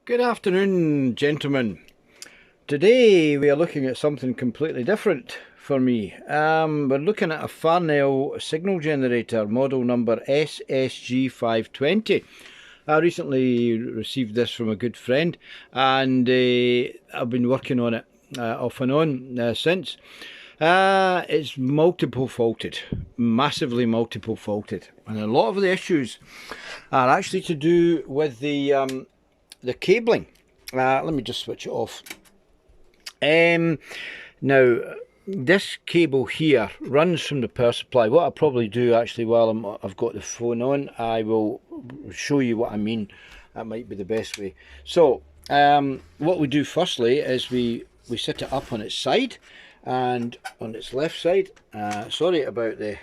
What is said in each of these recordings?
Good afternoon, gentlemen. Today we are looking at something completely different for me. We're looking at a Farnell signal generator, model number SSG 520. I recently received this from a good friend, and I've been working on it off and on since. It's multiple faulted, massively multiple faulted, and a lot of the issues are actually to do with the cabling. Let me just switch it off. Now, this cable here runs from the power supply. What I'll probably do actually while I've got the phone on, I will show you what I mean. That might be the best way. So, what we do firstly is we set it up on its side and on its left side. Sorry about the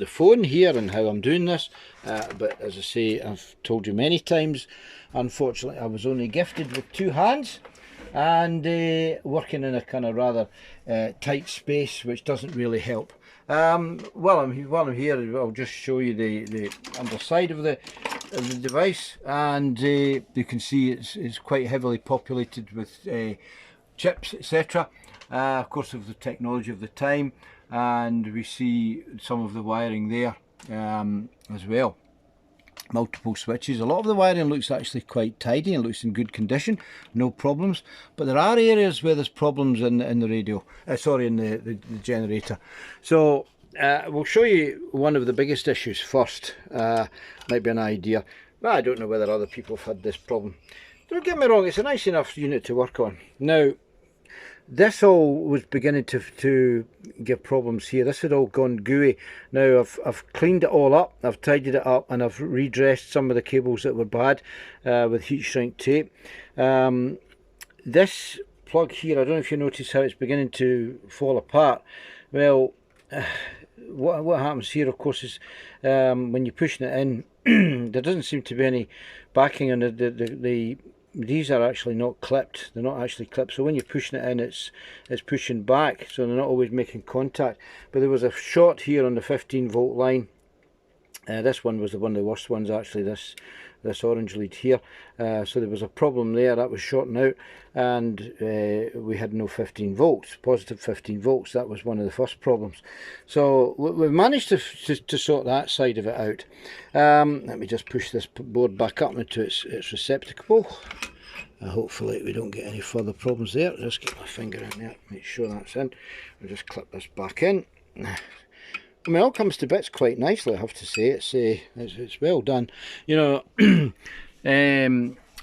phone here and how I'm doing this, but as I say, I've told you many times, unfortunately I was only gifted with two hands and working in a kind of rather tight space, which doesn't really help. While I'm here, I'll just show you the underside of the device, and you can see it's quite heavily populated with chips, etc. Of course, of the technology of the time, and we see some of the wiring there as well. Multiple switches. A lot of the wiring looks actually quite tidy and looks in good condition, no problems, but there are areas where there's problems in the radio, in the generator. So we'll show you one of the biggest issues first. Might be an idea. Well, I don't know whether other people have had this problem. Don't get me wrong, it's a nice enough unit to work on. Now, this all was beginning to give problems here. This had all gone gooey. Now I've cleaned it all up, I've tidied it up, and I've redressed some of the cables that were bad with heat shrink tape. This plug here, I don't know if you notice how it's beginning to fall apart. Well, what happens here, of course, is when you're pushing it in, there doesn't seem to be any backing on these are actually not clipped. They're not actually clipped, so when you're pushing it in, it's pushing back, so they're not always making contact. But there was a short here on the 15-volt line. This one was one of the worst ones actually, this orange lead here. So there was a problem there, that was shorting out, and we had no 15 volts, positive 15 volts. That was one of the first problems. So we've managed to sort that side of it out. Let me just push this board back up into its receptacle. Hopefully we don't get any further problems there. Just get my finger in there, make sure that's in. I'll just clip this back in. I mean, it all comes to bits quite nicely, I have to say. It's well done. You know, the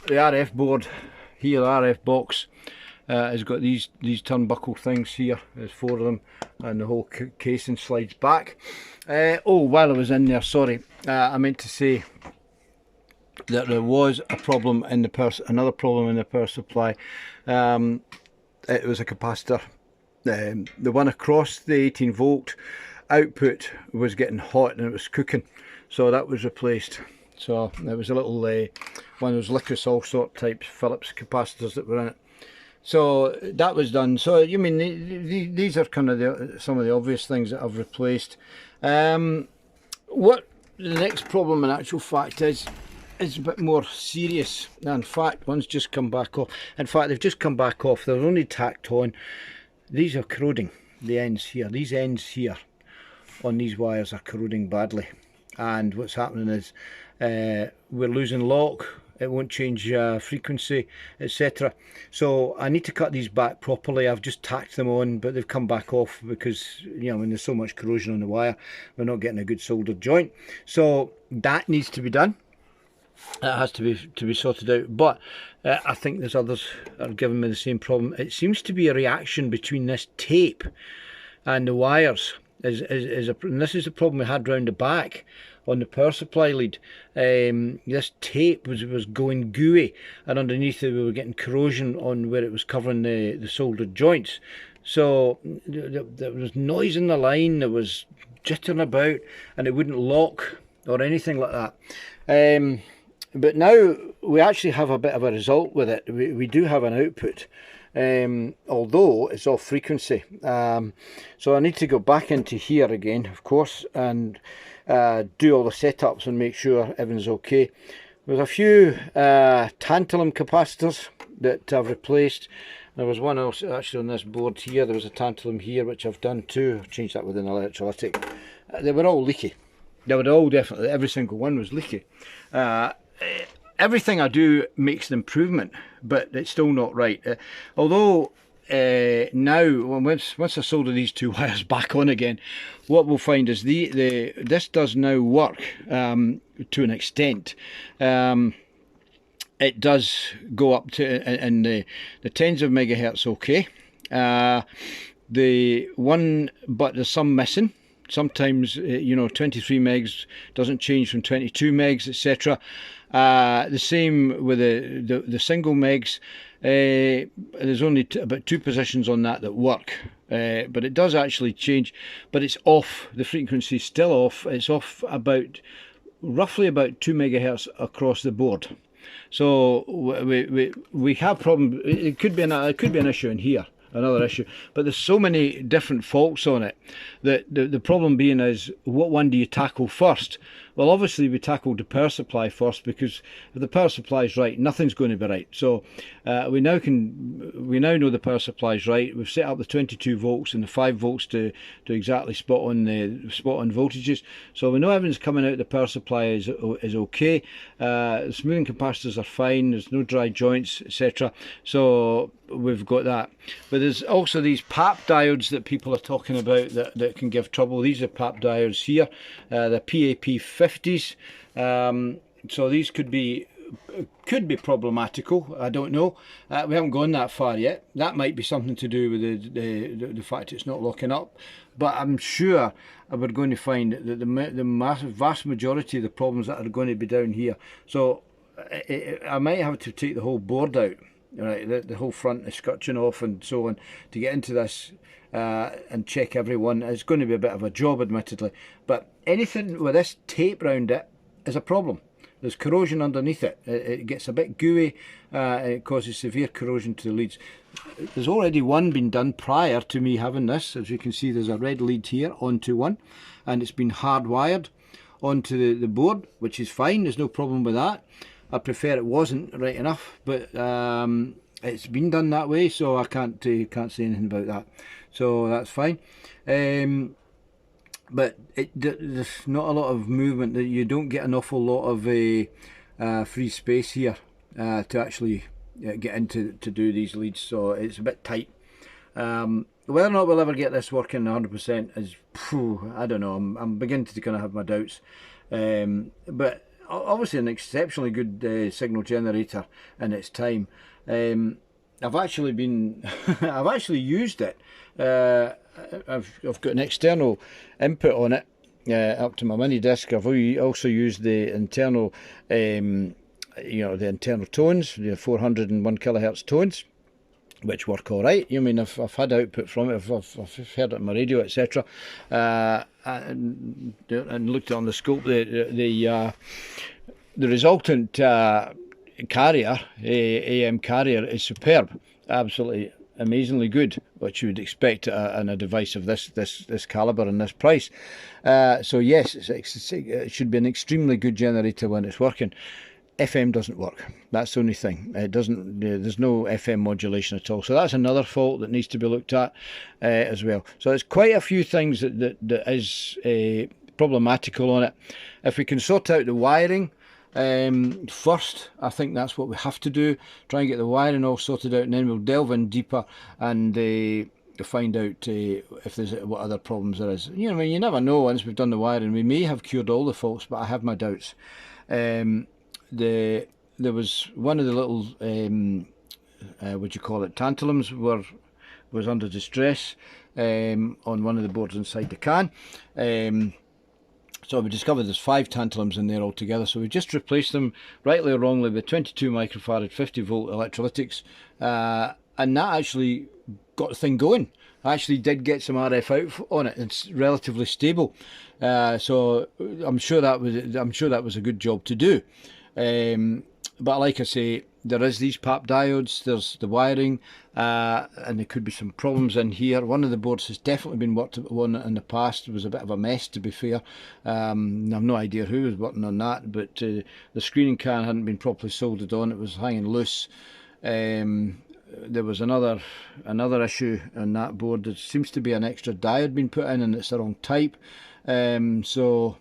RF board here, the RF box, has got these turnbuckle things here. There's 4 of them, and the whole casing slides back. Oh, while I was in there, sorry, I meant to say that there was a problem in another problem in the power supply. It was a capacitor. The one across the 18 volt output was getting hot and it was cooking, so that was replaced. So it was a little one of those liquid all sort type Phillips capacitors that were in it. So that was done. So you mean these are kind of some of the obvious things that I've replaced. What the next problem in actual fact is a bit more serious. In fact, one's just come back off. In fact, they've just come back off. They're only tacked on. These are corroding, the ends here. These ends here on these wires are corroding badly, and what's happening is we're losing lock. It won't change frequency, etc. So I need to cut these back properly. I've just tacked them on, but they've come back off because, you know, when there's so much corrosion on the wire, we're not getting a good soldered joint. So that needs to be done. That has to be sorted out. But I think there's others that are giving me the same problem. It seems to be a reaction between this tape and the wires. And this is the problem we had round the back on the power supply lead. This tape was going gooey, and underneath it we were getting corrosion on where it was covering the soldered joints. So there was noise in the line, there was jittering about, and it wouldn't lock or anything like that. But now we actually have a bit of a result with it. We do have an output, although it's off frequency. So I need to go back into here again, of course, and do all the setups and make sure everything's okay. There's a few tantalum capacitors that I've replaced. There was one else actually on this board here. There was a tantalum here which I've done too. I've changed that with an electrolytic. They were all leaky. They were all definitely, every single one was leaky. Everything I do makes an improvement, but it's still not right. Although now, once I solder these two wires back on again, what we'll find is this does now work to an extent. It does go up to in the tens of megahertz, okay. But there's some missing. Sometimes, you know, 23 megs doesn't change from 22 megs, etc. The same with the single megs. There's only about 2 positions on that work, but it does actually change. But it's off. The frequency is still off. It's off roughly about 2 megahertz across the board. So we have problem. It could be an issue in here, another issue, but there's so many different faults on it that the problem being is, what one do you tackle first? Well, obviously we tackled the power supply first, because if the power supply is right, nothing's going to be right. So we now know the power supply is right. We've set up the 22 volts and the 5 volts to exactly spot on voltages. So we know everything's coming out. The power supply is okay. The smoothing capacitors are fine. There's no dry joints, etc. So we've got that. But there's also these PAP diodes that people are talking about that can give trouble. These are PAP diodes here, the PAP50s. So these could be problematical. I don't know. We haven't gone that far yet. That might be something to do with the fact it's not locking up. But I'm sure we're going to find that the vast majority of the problems that are going to be down here. So I might have to take the whole board out. Right, the whole front is scratching off and so on to get into this and check every one. It's going to be a bit of a job, admittedly, but anything with this tape round it is a problem. There's corrosion underneath it. It gets a bit gooey. It causes severe corrosion to the leads. There's already one been done prior to me having this. As you can see, there's a red lead here onto one, and it's been hardwired onto the board, which is fine. There's no problem with that. I prefer it wasn't, right enough, but it's been done that way, so I can't say anything about that. So that's fine. But there's not a lot of movement. That you don't get an awful lot of free space here to actually get into to do these leads, so it's a bit tight. Whether or not we'll ever get this working 100% is, I don't know. I'm beginning to kind of have my doubts, but obviously an exceptionally good signal generator in its time. I've actually been I've actually used it. I've got an external input on it up to my mini disc. I've also used the internal you know, the internal tones, the 401 kilohertz tones, which work all right. You mean, I've had output from it. I've heard it on my radio, etc. And looked on the scope. The resultant carrier, AM carrier, is superb. Absolutely amazingly good, which you would expect in a device of this caliber and this price. So yes, it should be an extremely good generator when it's working. FM doesn't work. That's the only thing. It doesn't. There's no FM modulation at all. So that's another fault that needs to be looked at as well. So there's quite a few things that is problematical on it. If we can sort out the wiring first, I think that's what we have to do. Try and get the wiring all sorted out, and then we'll delve in deeper and find out if there's what other problems there is. You know, I mean, you never know. Once we've done the wiring, we may have cured all the faults, but I have my doubts. There was one of the little what do you call it, tantalums was under distress on one of the boards inside the can. So we discovered there's 5 tantalums in there altogether. So we just replaced them, rightly or wrongly, with 22 microfarad 50 volt electrolytics, and that actually got the thing going. I actually did get some RF out on it. It's relatively stable, so I'm sure that was a good job to do. But like I say, there is these PAP diodes, there's the wiring, and there could be some problems in here. One of the boards has definitely been worked on in the past. It was a bit of a mess, to be fair. I've no idea who was working on that, but the screening can hadn't been properly soldered on. It was hanging loose. There was another issue on that board. There seems to be an extra diode being put in, and it's the wrong type. So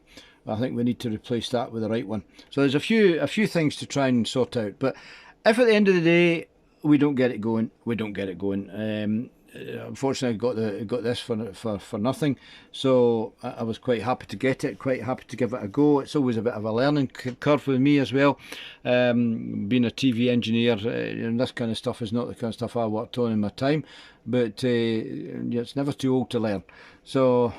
I think we need to replace that with the right one. So there's a few things to try and sort out. But if at the end of the day we don't get it going, we don't get it going. Unfortunately, I got this for nothing. So I was quite happy to get it, quite happy to give it a go. It's always a bit of a learning curve with me as well. Being a TV engineer, and this kind of stuff is not the kind of stuff I worked on in my time. But it's never too old to learn. So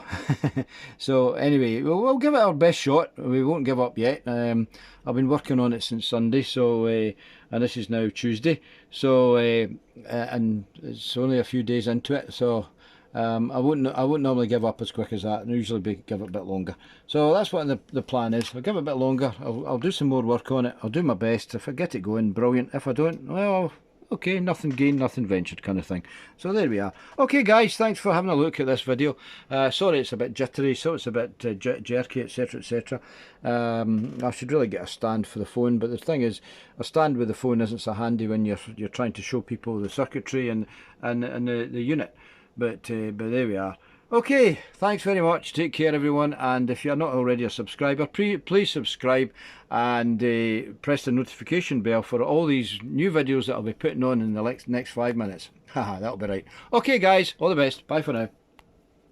so anyway, we'll give it our best shot. We won't give up yet. I've been working on it since Sunday, so and this is now Tuesday, so and it's only a few days into it, so I wouldn't normally give up as quick as that. I usually give it a bit longer. So that's what the plan is. I'll give it a bit longer. I'll do some more work on it. I'll do my best. If I get it going, brilliant. If I don't, well, okay, nothing gained, nothing ventured kind of thing. So there we are. Okay guys, thanks for having a look at this video. Sorry it's a bit jittery, so it's a bit jerky, etc, etc. I should really get a stand for the phone, but the thing is, a stand with the phone isn't so handy when you're trying to show people the circuitry and the unit. But there we are. Okay, thanks very much. Take care everyone, and if you're not already a subscriber, please subscribe and press the notification bell for all these new videos that I'll be putting on in the next 5 minutes. Haha, that'll be right. Okay guys, all the best. Bye for now.